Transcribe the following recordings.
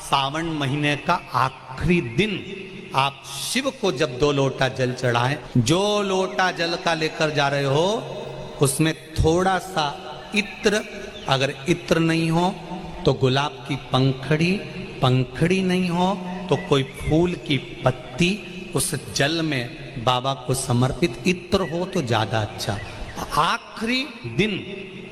सावन महीने का आखिरी दिन आप शिव को जब 2 लोटा जल चढ़ाएं, जो लोटा जल का लेकर जा रहे हो उसमें थोड़ा सा इत्र, अगर इत्र नहीं हो तो गुलाब की पंखड़ी, पंखड़ी नहीं हो तो कोई फूल की पत्ती उस जल में बाबा को समर्पित, इत्र हो तो ज्यादा अच्छा। आखिरी दिन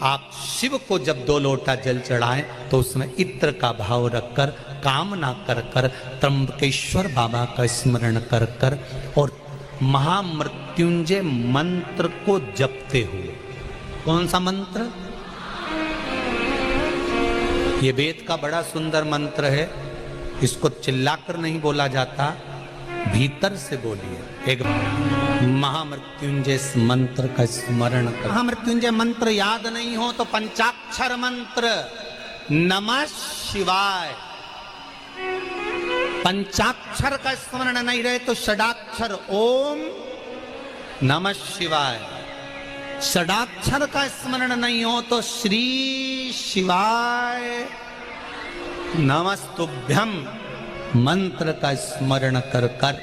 आप शिव को जब 2 लोटा जल चढ़ाएं तो उसमें इत्र का भाव रखकर, कामना कर कर, त्र्यंबकेश्वर बाबा का स्मरण कर कर और महामृत्युंजय मंत्र को जपते हुए। कौन सा मंत्र? ये वेद का बड़ा सुंदर मंत्र है, इसको चिल्लाकर नहीं बोला जाता, भीतर से बोलिए। एक महामृत्युंजय मंत्र का स्मरण कर। महामृत्युंजय मंत्र याद नहीं हो तो पंचाक्षर मंत्र नमः शिवाय, पंचाक्षर का स्मरण नहीं रहे तो षडाक्षर ओम नमः शिवाय, षडाक्षर का स्मरण नहीं हो तो श्री शिवाय नमस्तुभ्यम मंत्र का स्मरण कर कर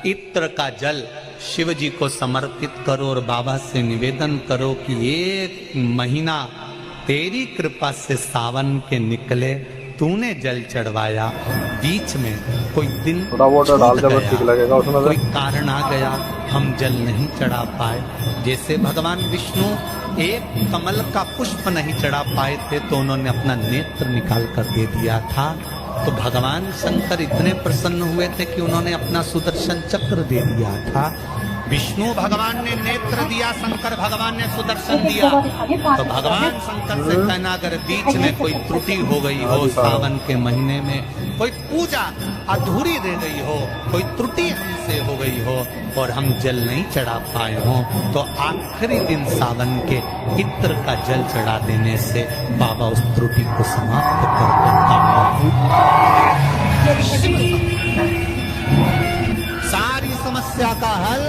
इत्र का जल शिव जी को समर्पित करो और बाबा से निवेदन करो कि 1 महीना तेरी कृपा से सावन के निकले, तूने जल चढ़वाया, बीच में कोई दिन कोई कारण आ गया हम जल नहीं चढ़ा पाए। जैसे भगवान विष्णु एक कमल का पुष्प नहीं चढ़ा पाए थे तो उन्होंने अपना नेत्र निकाल कर दे दिया था, तो भगवान शंकर इतने प्रसन्न हुए थे कि उन्होंने अपना सुदर्शन चक्र दे दिया था। विष्णु भगवान ने नेत्र दिया, शंकर भगवान ने सुदर्शन दिया, तो भगवान शंकर से कहना अगर बीच में कोई त्रुटि हो गई हो, सावन के महीने में कोई पूजा अधूरी रह गई हो, कोई त्रुटि हमसे हो गई हो और हम जल नहीं चढ़ा पाए हो, तो आखिरी दिन सावन के इत्र का जल चढ़ा देने से बाबा उस त्रुटि को समाप्त कर सारी समस्या का हल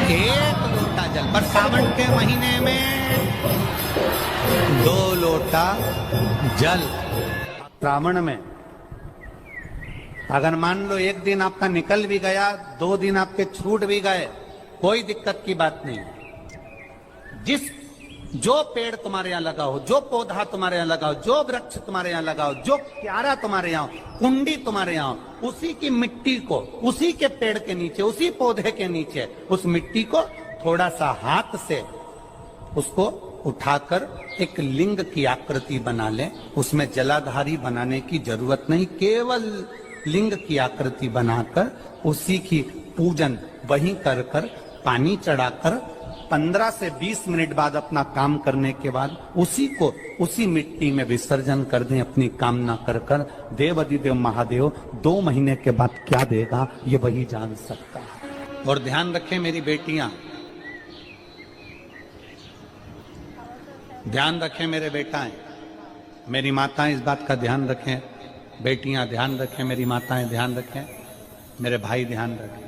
1 लोटा जल। पर सावन के महीने में 2 लोटा जल। श्रावण में अगर मान लो 1 दिन आपका निकल भी गया, 2 दिन आपके छूट भी गए, कोई दिक्कत की बात नहीं। जो पेड़ तुम्हारे यहाँ लगाओ, जो पौधा तुम्हारे यहाँ लगाओ, जो वृक्ष तुम्हारे यहाँ लगाओ, जो क्यारा तुम्हारे यहाँ, कुंडी तुम्हारे यहाँ, उसी की मिट्टी को, उसी के पेड़ के नीचे, उसी पौधे के नीचे उस मिट्टी को थोड़ा सा हाथ से उसको उठाकर एक लिंग की आकृति बना ले। उसमें जलाधारी बनाने की जरूरत नहीं, केवल लिंग की आकृति बनाकर उसी की पूजन वहीं कर कर पानी चढ़ाकर 15 से 20 मिनट बाद अपना काम करने के बाद उसी को उसी मिट्टी में विसर्जन कर दें अपनी कामना कर कर। देव अधिदेव महादेव 2 महीने के बाद क्या देगा ये वही जान सकता है। और ध्यान रखें मेरी बेटियां, ध्यान रखें मेरे बेटाएं, मेरी माताएं इस बात का ध्यान रखें, बेटियां ध्यान रखें, मेरी माताएं ध्यान रखें, मेरे भाई ध्यान रखें।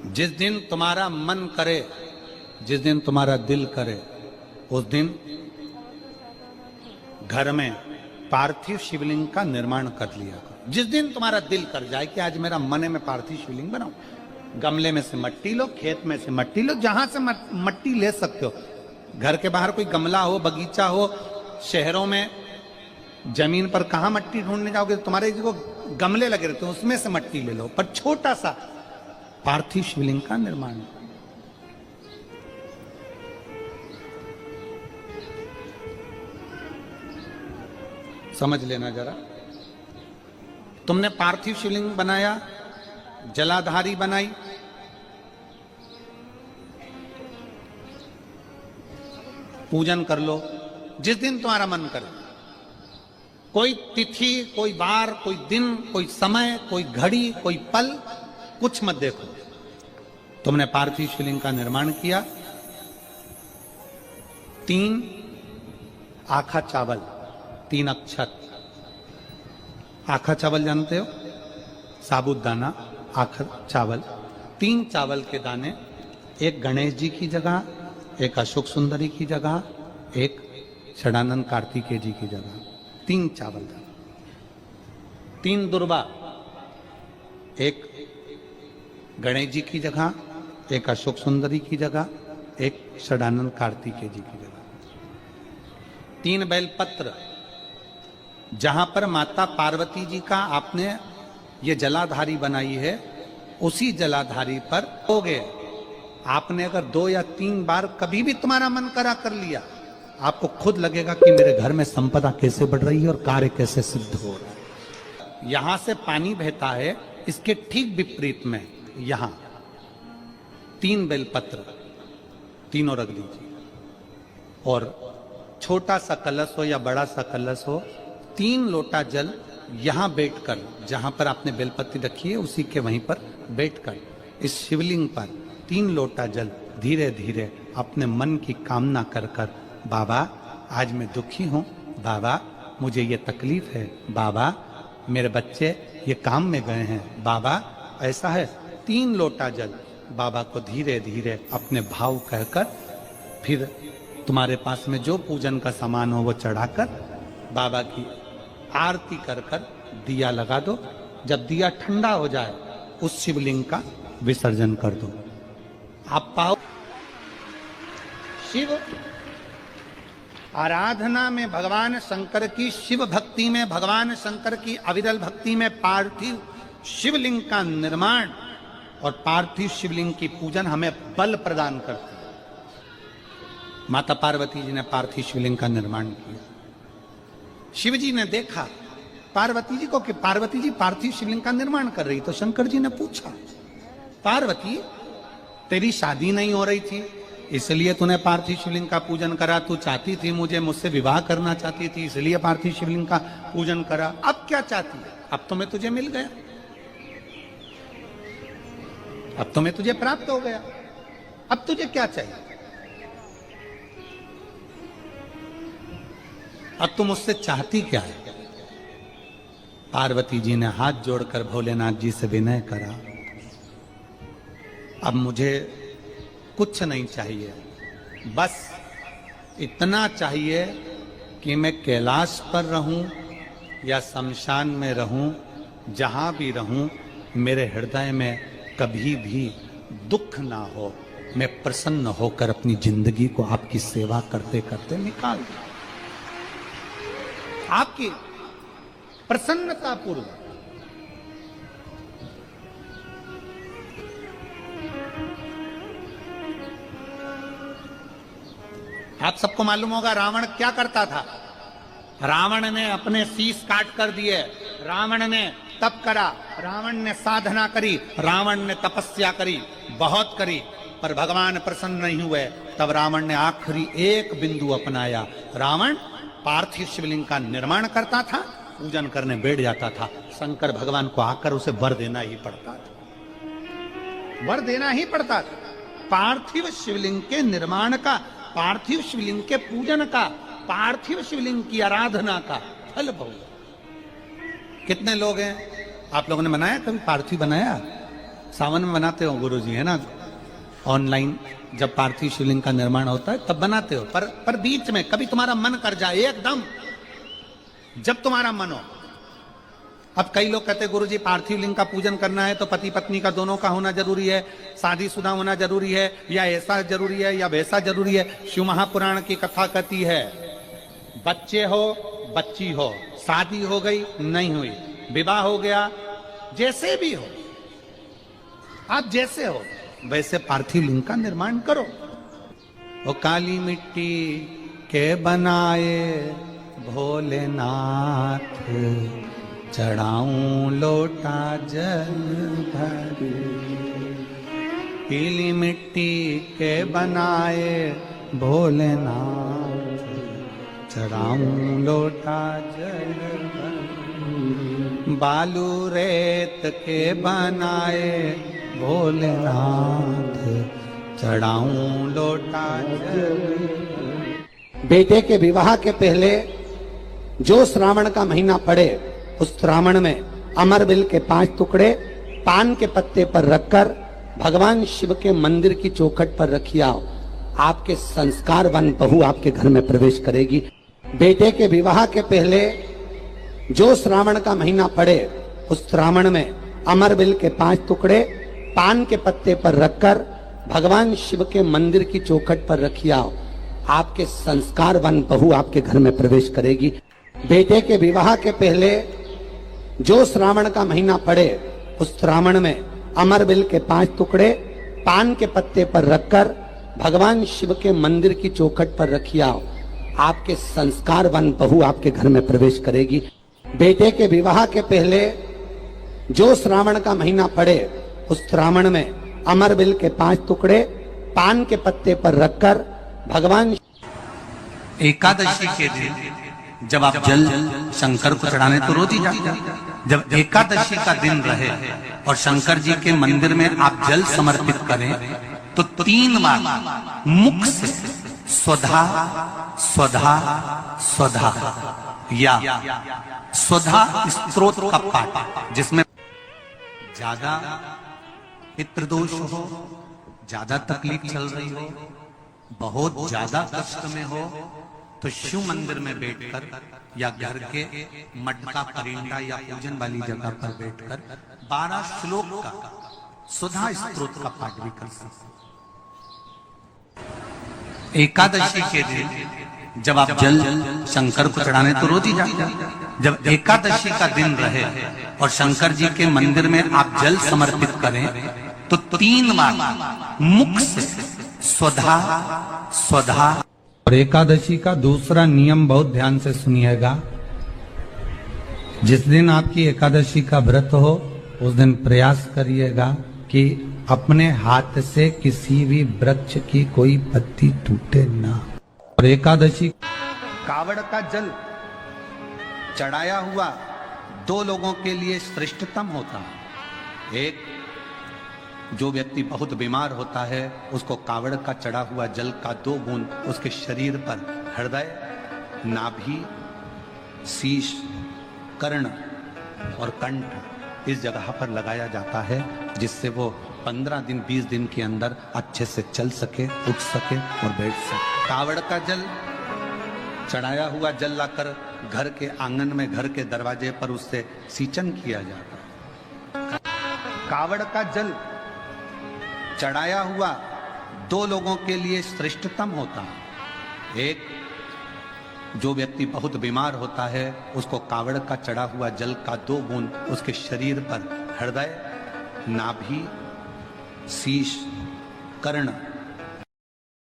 जिस दिन तुम्हारा मन करे, जिस दिन तुम्हारा दिल करे, उस दिन घर में पार्थिव शिवलिंग का निर्माण कर लिया करो। जिस दिन तुम्हारा दिल कर जाए कि आज मेरा मन है मैं पार्थिव शिवलिंग बनाऊं, गमले में से मट्टी लो, खेत में से मट्टी लो, जहां से मट्टी ले सकते हो। घर के बाहर कोई गमला हो, बगीचा हो, शहरों में जमीन पर कहां मट्टी ढूंढने जाओगे, तुम्हारे जो गमले लगे रहते हैं उसमें से मट्टी ले लो, पर छोटा सा पार्थिव शिवलिंग का निर्माण। समझ लेना जरा, तुमने पार्थिव शिवलिंग बनाया, जलाधारी बनाई, पूजन कर लो जिस दिन तुम्हारा मन करे। कोई तिथि, कोई वार, कोई दिन, कोई समय, कोई घड़ी, कोई पल कुछ मत देखो। तुमने पार्थिव शिवलिंग का निर्माण किया, 3 आखा चावल, 3 अक्षत। आखा चावल जानते हो, साबुदाना, आखा चावल, 3 चावल के दाने, एक गणेश जी की जगह, एक अशोक सुंदरी की जगह, एक षडानंद कार्तिकेय जी की जगह 3 चावल दाल, 3 दुर्वा, एक गणेश जी की जगह, एक अशोक सुंदरी की जगह, एक षडानंद कार्तिकेय जी की जगह, 3 बेलपत्र, जहां पर माता पार्वती जी का आपने ये जलाधारी बनाई है, उसी जलाधारी पर हो गए। आपने अगर 2 या 3 बार कभी भी तुम्हारा मन करा कर लिया, आपको खुद लगेगा कि मेरे घर में संपदा कैसे बढ़ रही है और कार्य कैसे सिद्ध हो रहा है। यहां से पानी बहता है, इसके ठीक विपरीत में यहां 3 बेलपत्र, तीनों रख लीजिए, और छोटा सा कलश हो या बड़ा सा कलश हो, 3 लोटा जल यहां बैठकर, जहां पर आपने बेलपत्ती रखी है उसी के वहीं पर बैठकर इस शिवलिंग पर 3 लोटा जल धीरे धीरे अपने मन की कामना कर कर, बाबा आज मैं दुखी हूं, बाबा मुझे ये तकलीफ है, बाबा मेरे बच्चे ये काम में गए हैं, बाबा ऐसा है, 3 लोटा जल बाबा को धीरे धीरे अपने भाव कहकर, फिर तुम्हारे पास में जो पूजन का सामान हो वो चढ़ाकर बाबा की आरती कर कर दिया लगा दो। जब दिया ठंडा हो जाए उस शिवलिंग का विसर्जन कर दो। आप पाओ शिव आराधना में भगवान शंकर की, शिव भक्ति में भगवान शंकर की अविरल भक्ति में पार्थिव शिवलिंग का निर्माण और पार्थिव शिवलिंग की पूजन हमें बल प्रदान करती है। माता पार्वती जी ने पार्थिव शिवलिंग का निर्माण किया। शिव जी ने देखा पार्वती जी को कि पार्वती जी पार्थिव शिवलिंग का निर्माण कर रही, तो शंकर जी ने पूछा, पार्वती तेरी शादी नहीं हो रही थी इसलिए तूने पार्थिव शिवलिंग का पूजन करा, तू चाहती थी मुझसे विवाह करना चाहती थी इसलिए पार्थिव शिवलिंग का पूजन करा, अब क्या चाहती है? अब तो मैं तुझे मिल गया, अब तो मैं तुझे प्राप्त हो गया, अब तुझे क्या चाहिए? अब तुम मुझसे चाहती क्या है? पार्वती जी ने हाथ जोड़कर भोलेनाथ जी से विनय करा, अब मुझे कुछ नहीं चाहिए, बस इतना चाहिए कि मैं कैलाश पर रहूं या शमशान में रहूं, जहां भी रहूं मेरे हृदय में कभी भी दुख ना हो, मैं प्रसन्न होकर अपनी जिंदगी को आपकी सेवा करते करते निकाल दूं। आपकी प्रसन्नता पूर्वक। आप सबको मालूम होगा रावण क्या करता था। रावण ने अपने शीश काट कर दिए, रावण ने तप करा, रावण ने साधना करी, रावण ने तपस्या करी, बहुत करी, पर भगवान प्रसन्न नहीं हुए। तब रावण ने आखिरी एक बिंदु अपनाया। रावण पार्थिव शिवलिंग का निर्माण करता था, पूजन करने बैठ जाता था। शंकर भगवान को आकर उसे वर देना ही पड़ता था, वर देना ही पड़ता था। पार्थिव शिवलिंग के निर्माण का, पार्थिव शिवलिंग के पूजन का, पार्थिव शिवलिंग की आराधना का फल भोग। कितने लोग हैं? आप लोगों ने बनाया कभी पार्थिव? बनाया? सावन में बनाते हो गुरुजी, है ना? ऑनलाइन जब पार्थिव शिवलिंग का निर्माण होता है तब बनाते हो, पर बीच में कभी तुम्हारा मन कर जाए एकदम, जब तुम्हारा मन हो। अब कई लोग कहते हैं गुरुजी पार्थिव लिंग का पूजन करना है तो पति पत्नी का दोनों का होना जरूरी है, शादीशुदा होना जरूरी है, या ऐसा जरूरी है या वैसा जरूरी है। शिव महापुराण की कथा कहती है बच्चे हो बच्ची हो, शादी हो गई नहीं हुई, विवाह हो गया, जैसे भी हो, आप जैसे हो वैसे पार्थिव लिंग का निर्माण करो। वो काली मिट्टी के बनाए भोलेनाथ, चढ़ाऊं लोटा जल भर। पीली मिट्टी के बनाए भोलेनाथ, चढ़ाऊं लोटा जल भर। बालू रेत के बनाए भोलेनाथ, चढ़ाऊं लोटा जल। बेटे के विवाह के पहले जो श्रावण का महीना पड़े, उस श्रावण में अमरबिल के 5 टुकड़े पान के पत्ते पर रखकर भगवान शिव के मंदिर की चौखट पर रखिए। आपके संस्कारवान बहू आपके घर में प्रवेश करेगी। बेटे के विवाह के पहले जो श्रावण का महीना पड़े उस श्रावण में अमरबिल के 5 टुकड़े पान के पत्ते पर रखकर भगवान शिव के मंदिर की चौखट पर रखिए आओ। आपके संस्कारवान बहू आपके घर में प्रवेश करेगी। बेटे के विवाह के पहले जो श्रावण का महीना पड़े उस श्रावण में अमरबिल के 5 टुकड़े पान के पत्ते पर रखकर भगवान शिव के मंदिर की चौखट पर रखिए आओ। आपके संस्कारवान बहू आपके घर में प्रवेश करेगी। बेटे के विवाह के पहले जो श्रावण का महीना पड़े उस श्रावण में अमरबिल के 5 टुकड़े पान के पत्ते पर रखकर भगवान एकादशी के दिन जब आप जल शंकर को चढ़ाने तो रोज ही जाते हैं। जब एकादशी का दिन रहे और शंकर जी के मंदिर में आप जल समर्पित करें तो 3 बार मुख से स्वधा स्वधा स्वधा या स्वधा स्तोत्र का पाठ, जिसमें ज्यादा पितृदोष हो, ज्यादा तकलीफ चल रही हो, बहुत ज्यादा कष्ट में हो तो शिव मंदिर में बैठकर या घर के मटका परिंदा या पूजन वाली जगह पर बैठकर 12 श्लोक का सुधा स्तोत्र का पाठ भी कर सकते। एकादशी के दिन जब आप जल शंकर को चढ़ाने तो रोज ही जाते हैं। जब एकादशी का दिन रहे और शंकर जी के मंदिर में आप जल समर्पित करें तो 3 बार मुख से स्वधा स्वधा। और एकादशी का दूसरा नियम बहुत ध्यान से सुनिएगा। जिस दिन आपकी एकादशी का व्रत हो उस दिन प्रयास करिएगा कि अपने हाथ से किसी भी वृक्ष की कोई पत्ती टूटे ना। और एकादशी कावड़ का जल चढ़ाया हुआ 2 लोगों के लिए श्रेष्ठतम होता है। एक, जो व्यक्ति बहुत बीमार होता है उसको कावड़ का चढ़ा हुआ जल का 2 बूंद उसके शरीर पर हृदय, नाभि, शीश, कर्ण और कंठ इस जगह पर लगाया जाता है, जिससे वो 15 दिन 20 दिन के अंदर अच्छे से चल सके, उठ सके और बैठ सके। कावड़ का जल चढ़ाया हुआ जल लाकर घर के आंगन में, घर के दरवाजे पर उससे सींचन किया जाता है। कावड़ का जल चढ़ाया हुआ 2 लोगों के लिए श्रेष्ठतम होता है। एक, जो व्यक्ति बहुत बीमार होता है उसको कावड़ का चढ़ा हुआ जल का 2 बूंद उसके शरीर पर हृदय, नाभि, शीश, कर्ण